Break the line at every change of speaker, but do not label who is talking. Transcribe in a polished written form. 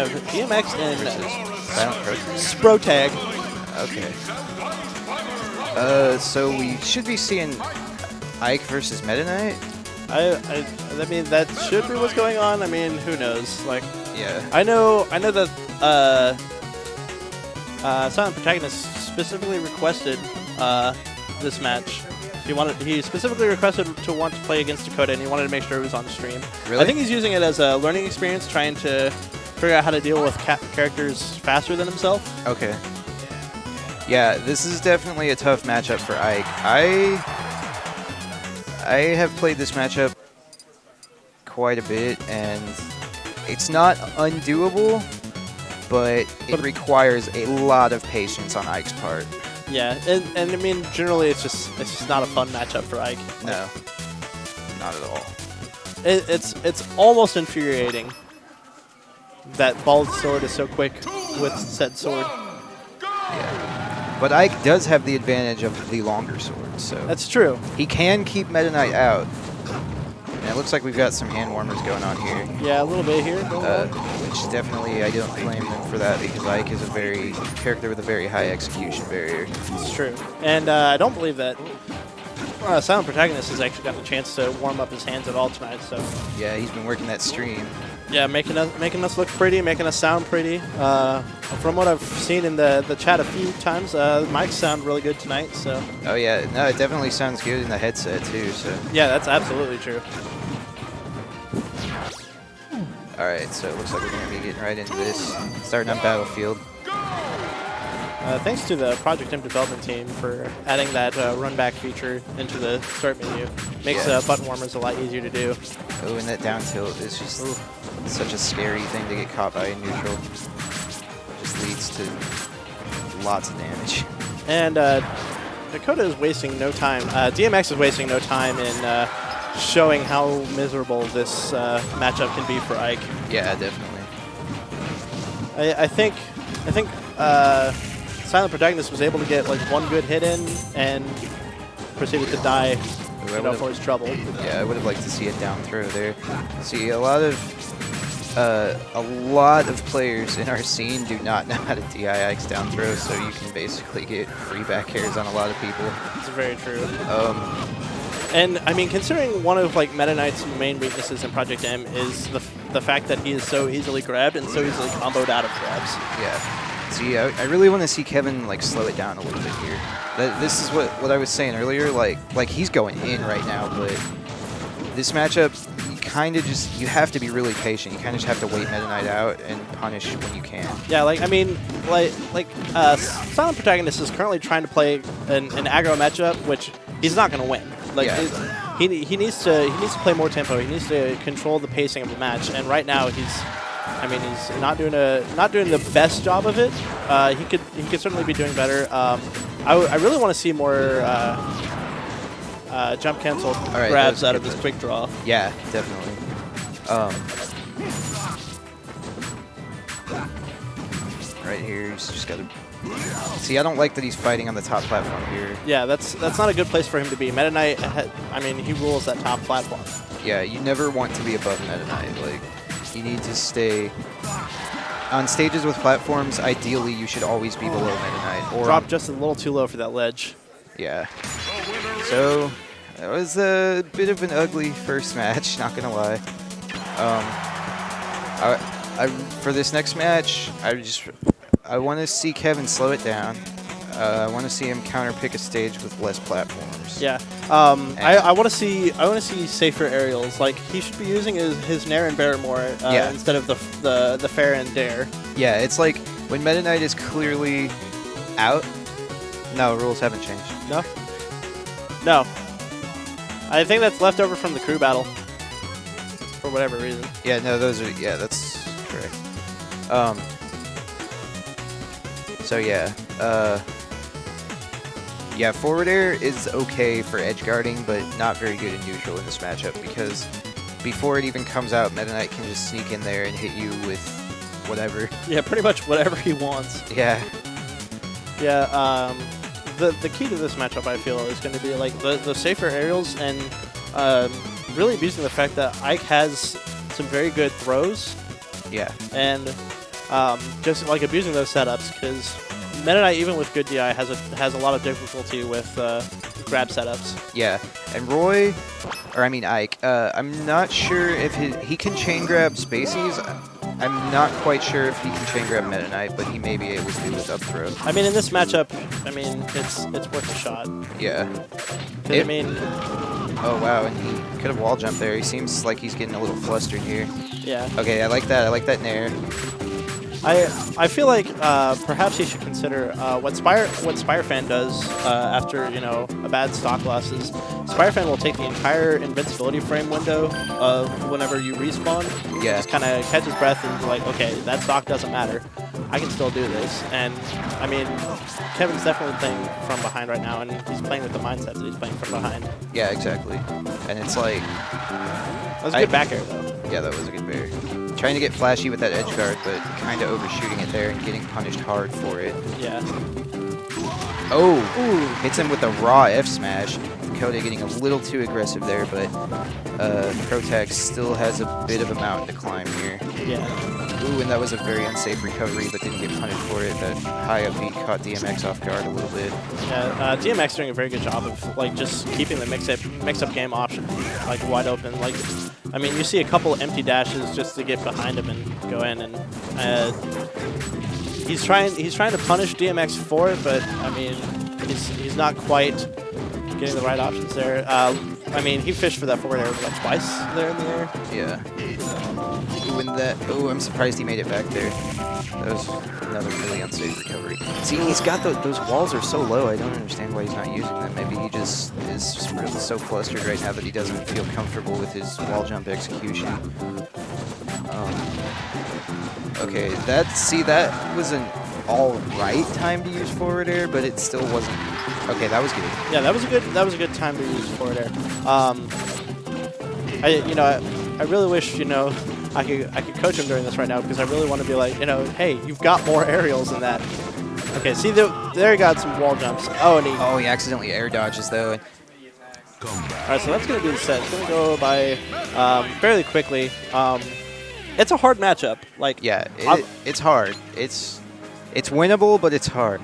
have DMX and
SilentProtagonist.
Sprotag.
Okay. So we should be seeing Ike versus Meta Knight.
I mean, that should be what's going on. I mean, who knows? Like,
Yeah.
I know that SilentProtagonist specifically requested this match. He specifically requested to want to play against Dakota, and he wanted to make sure it was on stream.
Really?
I think he's using it as a learning experience, trying to figure out how to deal with characters faster than himself.
Okay. Yeah, this is definitely a tough matchup for Ike. I have played this matchup quite a bit, and it's not undoable, but it requires a lot of patience on Ike's part.
Yeah, and I mean, generally, it's just not a fun matchup for Ike.
No, not at all.
It's almost infuriating that bald sword is so quick with said sword.
Yeah. But Ike does have the advantage of the longer sword, so
That's true.
he can keep Meta Knight out. And it looks like we've got some hand warmers going on here.
Yeah, a little bit here.
Which definitely I don't blame them for that, because Ike is a character with a very high execution barrier.
It's true. And I don't believe that SilentProtagonist has actually gotten a chance to warm up his hands at all tonight. So
Yeah, he's been working that stream.
yeah, making us look pretty, making us sound pretty. From what I've seen in the chat a few times, mics sound really good tonight. So
Oh yeah, no, it definitely sounds good in the headset too. So
yeah, that's absolutely true.
all right, so it looks like we're gonna be getting right into this, starting on Battlefield.
Thanks to the Project M development team for adding that run back feature into the start menu. Makes
Yeah.
button warmers a lot easier to do.
Oh, and that down tilt is just such a scary thing to get caught by in neutral. Just leads to lots of damage.
And Dakota is wasting no time. DMX is wasting no time in showing how miserable this matchup can be for Ike.
Yeah, definitely.
I think SilentProtagonist was able to get like one good hit in and proceeded to die for his trouble.
Yeah, I would have liked to see a down throw there. See, a lot of players in our scene do not know how to DI Ike's down throw, so you can basically get free back airs on a lot of people.
It's very true.
And
I mean, considering one of like Meta Knight's main weaknesses in Project M is the fact that he is so easily grabbed and so easily comboed out of grabs.
yeah. See, I really want to see Kevin like slow it down a little bit here. This is what I was saying earlier. Like he's going in right now, but this matchup, you have to be really patient. You kind of just have to wait Meta Knight out and punish when you can.
Yeah, like I mean, SilentProtagonist is currently trying to play an aggro matchup, which he's not going to win. Like
Yeah.
he needs to play more tempo. He needs to control the pacing of the match, and right now he's not doing the best job of it. He could certainly be doing better. I really want to see more jump cancel grabs out of this quick draw.
Yeah, definitely. Right here, he's just got to... See, I don't like that he's fighting on the top platform here.
Yeah, that's not a good place for him to be. Meta Knight, he rules that top platform.
Yeah, you never want to be above Meta Knight. Like, you need to stay... On stages with platforms, ideally, you should always be below Meta Knight. Or
Drop just a little too low for that ledge.
Yeah. So, that was a bit of an ugly first match, not gonna lie. For this next match, I want to see Kevin slow it down. I want to see him counter pick a stage with less platforms.
Yeah. I want to see safer aerials. Like he should be using his Nair and Bear more instead of the Fair and Dare.
Yeah, it's like when Meta Knight is clearly out. No, rules haven't changed.
No. No. I think that's left over from the crew battle. For whatever reason.
Yeah, no, that's correct. So yeah, forward air is okay for edge guarding, but not very good in neutral in this matchup because before it even comes out, Meta Knight can just sneak in there and hit you with whatever.
Yeah, pretty much whatever he wants.
Yeah.
Yeah. The key to this matchup, I feel, is going to be like the safer aerials and really abusing the fact that Ike has some very good throws.
Yeah.
And just like abusing those setups, because Meta Knight, even with good DI, has a lot of difficulty with grab setups.
Yeah, and Roy, or I mean Ike, I'm not sure if he can chain grab Spaceys. I'm not quite sure if he can chain grab Meta Knight, but he may be able to with up throw.
I mean, in this matchup, I mean, it's worth a shot.
Yeah.
I mean...
Oh, wow, and he could have wall jumped there. He seems like he's getting a little flustered here.
Yeah.
Okay, I like that. I like that nair.
I feel like perhaps he should consider what Spirefan does after, you know, a bad stock loss is Spirefan will take the entire invincibility frame window of whenever you respawn.
Yeah.
Just kind of catch his breath and be like, okay, that stock doesn't matter. I can still do this. And, I mean, Kevin's definitely playing from behind right now, and he's playing with the mindset that he's playing from behind.
Yeah, exactly. And it's like...
That was a good back air, though.
Yeah, that was a good back air. Trying to get flashy with that edge guard, but kind of overshooting it there and getting punished hard for it.
Yeah.
Oh! Ooh. Hits him with a raw F smash. Dakota getting a little too aggressive there, but Protag still has a bit of a mountain to climb here.
Yeah.
Ooh, and that was a very unsafe recovery, but didn't get punished for it. That high up beat caught DMX off guard a little bit.
Yeah, DMX doing a very good job of like just keeping the mix-up game option like wide open. Like, I mean, you see a couple empty dashes just to get behind him and go in, and he's trying to punish DMX for it, but I mean, he's not quite getting the right options there. I mean, he fished for that forward air like twice there in the air.
Yeah. Ooh, and that. Oh, I'm surprised he made it back there. That was another really unsafe recovery. See, he's got those walls are so low. I don't understand why he's not using them. Maybe he just is really so flustered right now that he doesn't feel comfortable with his wall jump execution. Okay, that was an all right time to use forward air, but it still wasn't. Okay, that was good.
Yeah, that was a good time to use forward air. I really wish, you know, I could coach him during this right now, because I really want to be like, you know, hey, you've got more aerials than that. Okay, see, there he got some wall jumps. Oh,
he accidentally air dodges though.
All right, so that's gonna be the set. It's gonna go by fairly quickly. It's a hard matchup. Like,
yeah, it's hard. It's winnable, but it's hard.